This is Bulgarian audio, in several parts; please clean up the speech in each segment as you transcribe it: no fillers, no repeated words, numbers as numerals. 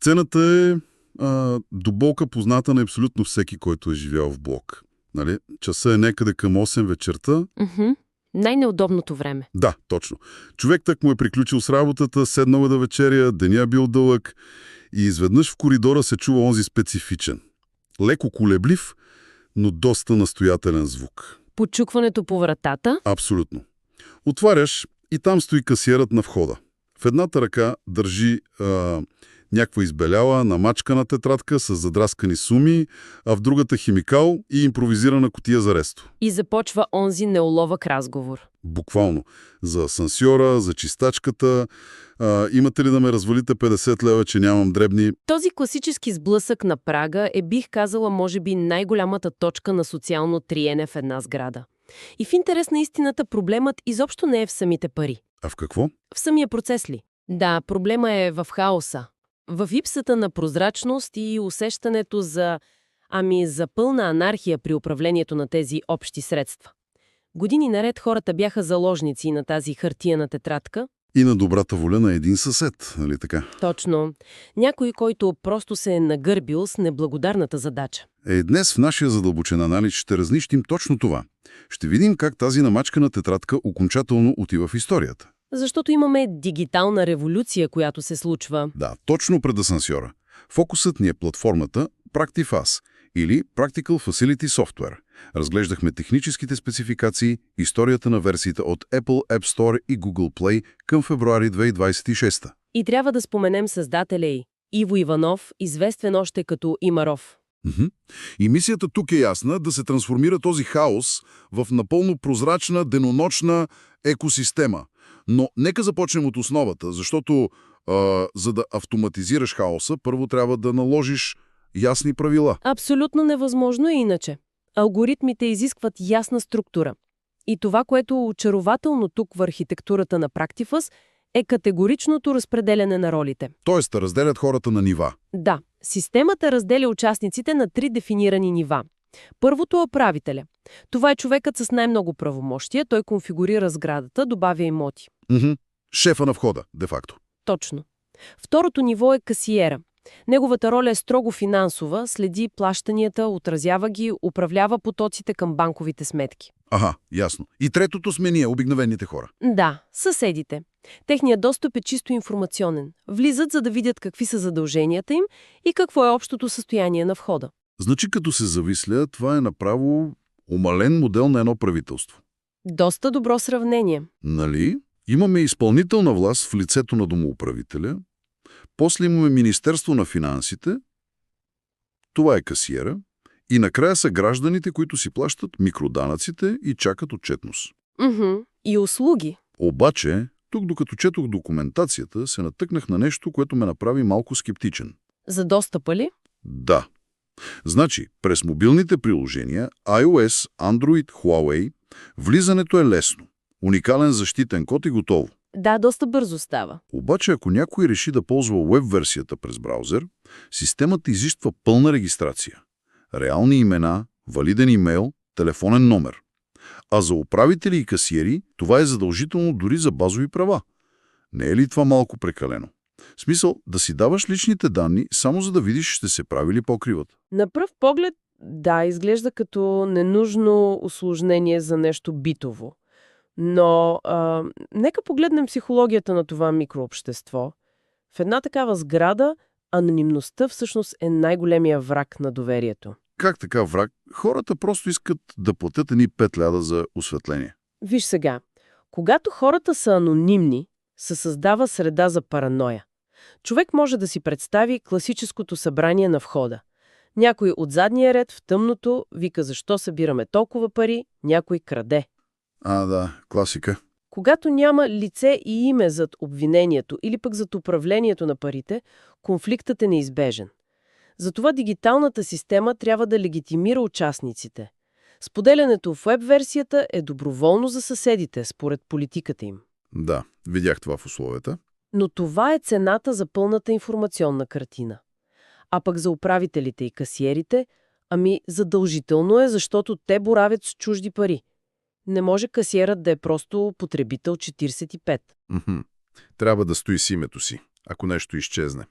Сцената е до болка позната на абсолютно всеки, който е живял в блок. Нали? Часа е някъде към 8 вечерта. Най-неудобното време. Да, точно. Човек так му е приключил с работата, седнал е да вечеря, деня е бил дълъг и изведнъж в коридора се чува онзи специфичен. Леко колеблив, но доста настоятелен звук. Почукването по вратата? Абсолютно. Отваряш и там стои касиерът на входа. В едната ръка държи някаква избеляла, намачкана тетрадка с задраскани суми, а в другата химикал и импровизирана кутия за ресто. И започва онзи неуловък разговор. Буквално. За асансьора, за чистачката. Имате ли да ме развалите 50 лева, че нямам дребни? Този класически сблъсък на прага е, бих казала, може би най-голямата точка на социално триене в една сграда. И в интерес на истината проблемът изобщо не е в самите пари. А в какво? В самия процес ли? Да, проблема е в хаоса. В ипсата на прозрачност и усещането за пълна анархия при управлението на тези общи средства. Години наред хората бяха заложници на тази хартиена тетрадка. И на добрата воля на един съсед, нали така? Точно. Някой, който просто се е нагърбил с неблагодарната задача. Днес в нашия задълбочен анализ ще разнищим точно това. Ще видим как тази намачкана тетрадка окончателно отива в историята. Защото имаме дигитална революция, която се случва. Да, точно пред асансьора. Фокусът ни е платформата PractiFAS или Practical Facility Software. Разглеждахме техническите спецификации, историята на версиите от Apple App Store и Google Play към февруари 2026. И трябва да споменем създателя й, Иво Иванов, известен още като Имаров. И мисията тук е ясна – да се трансформира този хаос в напълно прозрачна, денонощна екосистема. Но нека започнем от основата, защото за да автоматизираш хаоса, първо трябва да наложиш ясни правила. Абсолютно невъзможно е иначе. Алгоритмите изискват ясна структура. И това, което е очарователно тук в архитектурата на PractiFAS, е категоричното разпределяне на ролите. Тоест, разделят хората на нива. Да, системата разделя участниците на 3 дефинирани нива. Първото е управителя. Това е човекът с най-много правомощия, той конфигурира сградата, добавя имоти. Шефа на входа, де-факто. Точно. Второто ниво е касиера. Неговата роля е строго финансова, следи плащанията, отразява ги, управлява потоците към банковите сметки. Ясно. И третото сме ние, обикновените хора. Да, съседите. Техният достъп е чисто информационен. Влизат, за да видят какви са задълженията им и какво е общото състояние на входа. Значи, като се зависля, това е направо умален модел на едно правителство. Доста добро сравнение. Нали? Имаме изпълнителна власт в лицето на домоуправителя, после имаме Министерство на финансите, това е касиера, и накрая са гражданите, които си плащат микроданъците и чакат отчетност. И услуги. Обаче, тук докато четох документацията, се натъкнах на нещо, което ме направи малко скептичен. За достъпа ли? Да. Значи, през мобилните приложения iOS, Android, Huawei, влизането е лесно. Уникален защитен код и готово. Да, доста бързо става. Обаче, ако някой реши да ползва уеб-версията през браузър, системата изисква пълна регистрация. Реални имена, валиден имейл, телефонен номер. А за управители и касиери това е задължително дори за базови права. Не е ли това малко прекалено? В смисъл, да си даваш личните данни, само за да видиш ще се прави ли покриват. На пръв поглед, да, изглежда като ненужно усложнение за нещо битово. Но нека погледнем психологията на това микрообщество. В една такава сграда анонимността всъщност е най-големия враг на доверието. Как така враг? Хората просто искат да платят едни 5 ляда за осветление. Виж сега, когато хората са анонимни, се създава среда за параноя. Човек може да си представи класическото събрание на входа. Някой от задния ред в тъмното вика защо събираме толкова пари, някой краде. Да, класика. Когато няма лице и име зад обвинението или пък зад управлението на парите, конфликтът е неизбежен. Затова дигиталната система трябва да легитимира участниците. Споделянето в веб-версията е доброволно за съседите, според политиката им. Да, видях това в условията. Но това е цената за пълната информационна картина. А пък за управителите и касиерите, задължително е, защото те боравят с чужди пари. Не може касиерът да е просто потребител 45. Трябва да стои с името си, ако нещо изчезне.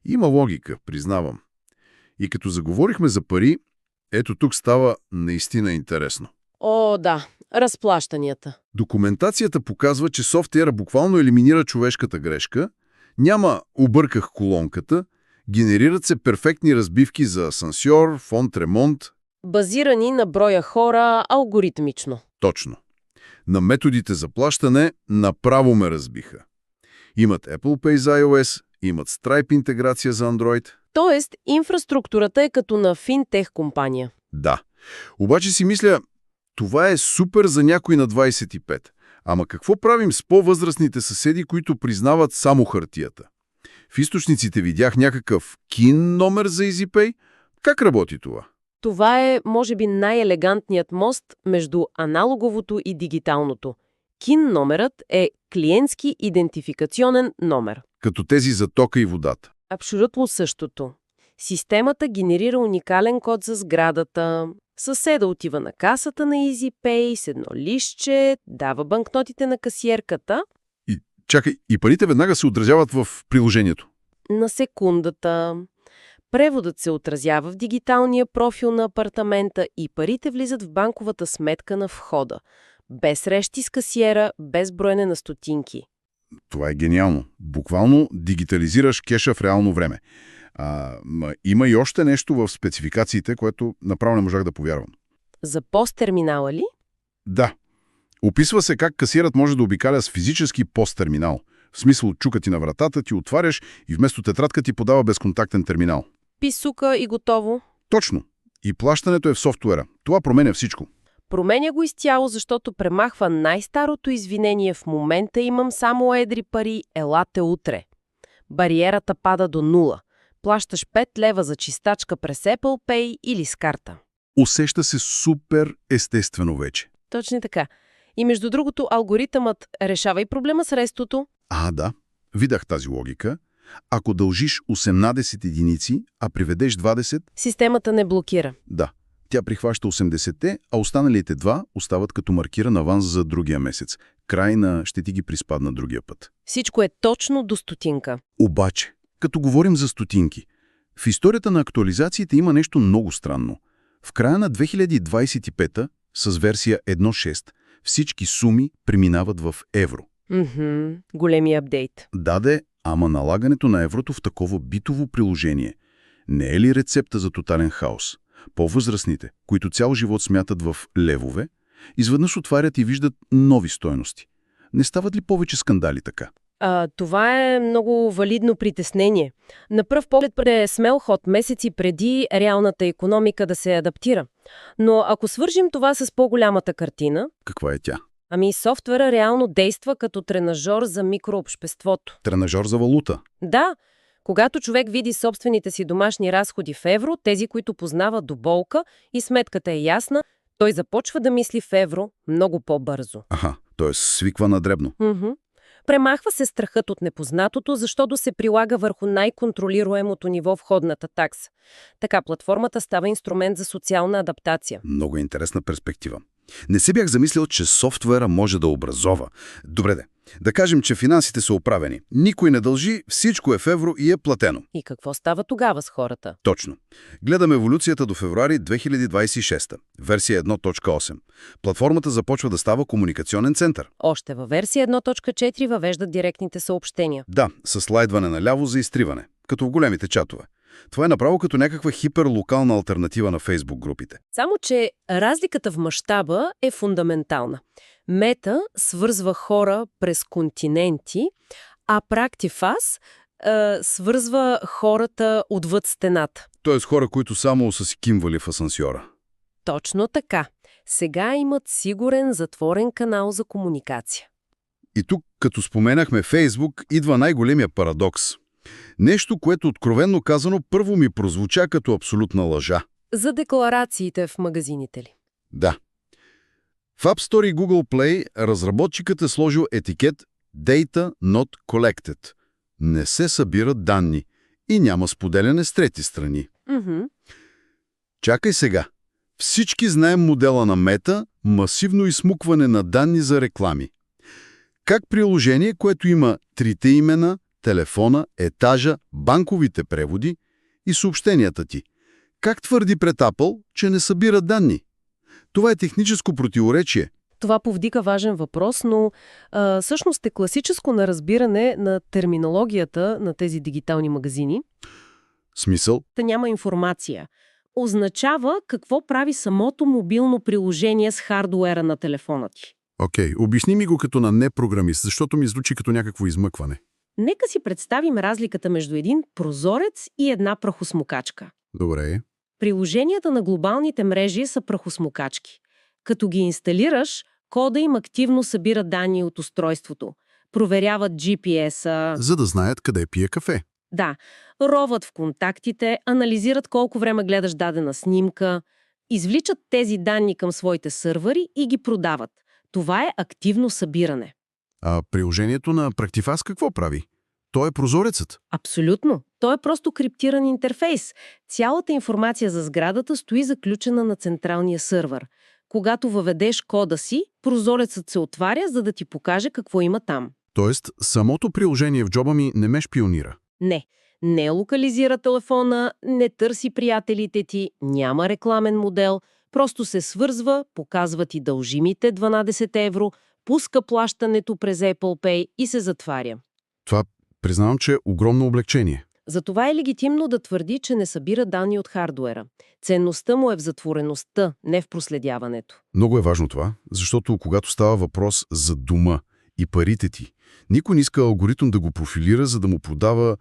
Има логика, признавам. И като заговорихме за пари, ето тук става наистина интересно. О, да, разплащанията. Документацията показва, че софтуера буквално елиминира човешката грешка, няма обърках колонката, генерират се перфектни разбивки за асансьор, фонд ремонт. Базирани на броя хора алгоритмично. Точно. На методите за плащане направо ме разбиха. Имат Apple Pay за iOS, имат Stripe интеграция за Android. Тоест, инфраструктурата е като на финтех компания. Да. Обаче си мисля, това е супер за някой на 25. Ама какво правим с по-възрастните съседи, които признават само хартията? В източниците видях някакъв КИН номер за EasyPay. Как работи това? Това е, може би, най-елегантният мост между аналоговото и дигиталното. КИН номерът е клиентски идентификационен номер. Като тези за тока и водата. Абсолютно същото. Системата генерира уникален код за сградата. Съседа отива на касата на EasyPay с едно листче, дава банкнотите на касиерката. Чакай, и парите веднага се отразяват в приложението. На секундата. Преводът се отразява в дигиталния профил на апартамента и парите влизат в банковата сметка на входа. Без срещи с касиера, без броене на стотинки. Това е гениално. Буквално дигитализираш кеша в реално време. Има и още нещо в спецификациите, което направо не можах да повярвам. За посттерминала ли? Да. Описва се как касиерът може да обикаля с физически посттерминал. В смисъл, чука ти на вратата, ти отваряш и вместо тетрадка ти подава безконтактен терминал. Писука и готово. Точно. И плащането е в софтуера. Това променя всичко. Променя го изцяло, защото премахва най-старото извинение: в момента имам само едри пари, елате утре. Бариерата пада до 0. Плащаш 5 лева за чистачка през Apple Pay или с карта. Усеща се супер естествено вече. Точно така. И между другото, алгоритъмът решава и проблема с рестото. Да. Видях тази логика. Ако дължиш 18 единици, а приведеш 20... Системата не блокира. Да. Тя прихваща 80-те, а останалите 2 остават като маркиран аванс за другия месец. Край на ще ти ги приспадна другия път. Всичко е точно до стотинка. Обаче, като говорим за стотинки, в историята на актуализациите има нещо много странно. В края на 2025 с версия 1.6 всички суми преминават в евро. Големи апдейт. Даде, ама налагането на еврото в такова битово приложение не е ли рецепта за тотален хаос? По-възрастните, които цял живот смятат в левове, изведнъж отварят и виждат нови стойности. Не стават ли повече скандали така? Това е много валидно притеснение. На пръв поглед е смел ход месеци преди реалната икономика да се адаптира. Но ако свържим това с по-голямата картина... Каква е тя? Софтуера реално действа като тренажор за микрообществото. Тренажор за валута? Да. Когато човек види собствените си домашни разходи в евро, тези, които познава до болка, и сметката е ясна, той започва да мисли в евро много по-бързо. Т.е. свиква на дребно. Премахва се страхът от непознатото, защото се прилага върху най-контролируемото ниво входната такса. Така платформата става инструмент за социална адаптация. Много интересна перспектива. Не се бях замислил, че софтуера може да образова. Добре да кажем, че финансите са оправени. Никой не дължи, всичко е в евро и е платено. И какво става тогава с хората? Точно. Гледаме еволюцията до февруари 2026, версия 1.8. Платформата започва да става комуникационен център. Още във версия 1.4 въвеждат директните съобщения. Да, със слайдване наляво за изтриване, като в големите чатове. Това е направо като някаква хиперлокална алтернатива на Фейсбук групите. Само че разликата в мащаба е фундаментална. Мета свързва хора през континенти, а PractiFass свързва хората отвъд стената. Тоест хора, които само са си кимвали в асансьора. Точно така. Сега имат сигурен затворен канал за комуникация. И тук, като споменахме Фейсбук, идва най-големия парадокс. Нещо, което откровенно казано първо ми прозвуча като абсолютна лъжа. За декларациите в магазините ли? Да. В App Store и Google Play разработчикът е сложил етикет Data Not Collected. Не се събират данни и няма споделяне с трети страни. Чакай сега. Всички знаем модела на Мета – масивно изсмукване на данни за реклами. Как приложение, което има трите имена, телефона, етажа, банковите преводи и съобщенията ти. Как твърди пред Apple, че не събира данни? Това е техническо противоречие. Това повдига важен въпрос, но всъщност е класическо на разбиране на терминологията на тези дигитални магазини. Смисъл? Та няма информация. Означава какво прави самото мобилно приложение с хардуера на телефона ти. Окей, обясни ми го като на непрограмист, защото ми звучи като някакво измъкване. Нека си представим разликата между един прозорец и една прахосмукачка. Добре. Приложенията на глобалните мрежи са прахосмукачки. Като ги инсталираш, кода им активно събира данни от устройството. Проверяват GPS-а. За да знаят къде пие кафе. Да, роват в контактите, анализират колко време гледаш дадена снимка, извличат тези данни към своите сървъри и ги продават. Това е активно събиране. А приложението на Practifast какво прави? То е прозорецът. Абсолютно. То е просто криптиран интерфейс. Цялата информация за сградата стои заключена на централния сървър. Когато въведеш кода си, прозорецът се отваря, за да ти покаже какво има там. Тоест, самото приложение в джоба ми не ме шпионира. Не локализира телефона, не търси приятелите ти, няма рекламен модел, просто се свързва, показва ти дължимите 12 евро, пуска плащането през Apple Pay и се затваря. Това признавам, че е огромно облегчение. Затова е легитимно да твърди, че не събира данни от хардуера. Ценността му е в затвореността, не в проследяването. Много е важно това, защото когато става въпрос за дома и парите ти, никой не иска алгоритъм да го профилира, за да му продава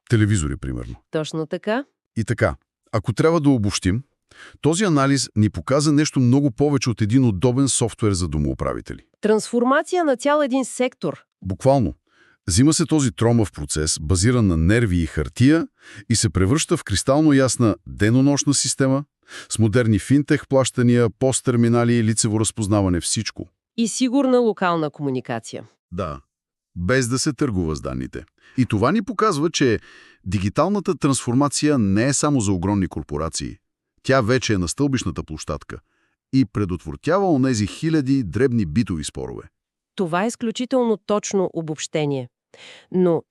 телевизори, примерно. Точно така. И така, ако трябва да обобщим, този анализ ни показа нещо много повече от един удобен софтуер за домоуправители. Трансформация на цял един сектор. Буквално. Взима се този тромав процес, базиран на нерви и хартия, и се превръща в кристално ясна денонощна система, с модерни финтех плащания, посттерминали, лицево разпознаване, всичко. И сигурна локална комуникация. Да, без да се търгува с данните. И това ни показва, че дигиталната трансформация не е само за огромни корпорации. Тя вече е на стълбищната площадка и предотвратява онези хиляди дребни битови спорове. Това е изключително точно обобщение. Но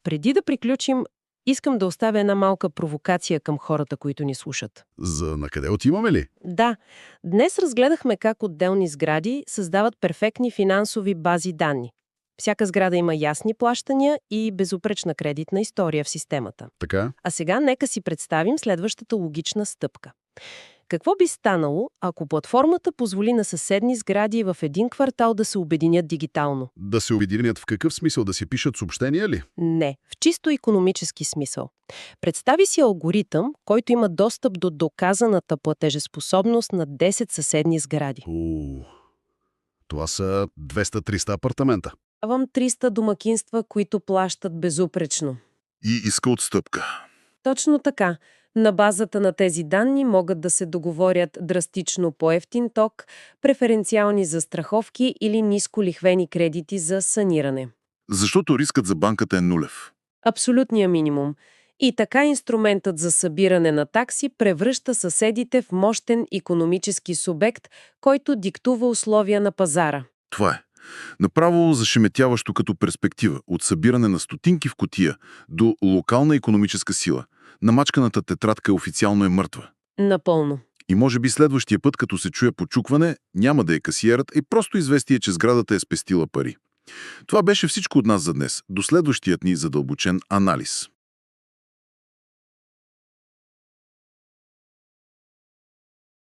преди да приключим, искам да оставя една малка провокация към хората, които ни слушат. За накъде отиваме ли? Да, днес разгледахме как отделни сгради създават перфектни финансови бази данни. Всяка сграда има ясни плащания и безупречна кредитна история в системата. Така? А сега нека си представим следващата логична стъпка. Какво би станало, ако платформата позволи на съседни сгради в един квартал да се обединят дигитално? Да се обединят в какъв смисъл? Да си пишат съобщения ли? Не, в чисто икономически смисъл. Представи си алгоритъм, който има достъп до доказаната платежеспособност на 10 съседни сгради. Това са 200-300 апартамента. Давам 300 домакинства, които плащат безупречно. И иска отстъпка. Точно така. На базата на тези данни могат да се договорят драстично по-евтин ток, преференциални застраховки или нисколихвени кредити за саниране. Защото рискът за банката е нулев. Абсолютния минимум. И така инструментът за събиране на такси превръща съседите в мощен икономически субект, който диктува условия на пазара. Това е. Направо зашеметяващо като перспектива от събиране на стотинки в кутия до локална икономическа сила. Намачканата тетрадка официално е мъртва. Напълно. И може би следващия път, като се чуе почукване, няма да е касиерът и просто известие, че сградата е спестила пари. Това беше всичко от нас за днес. До следващият ни задълбочен анализ.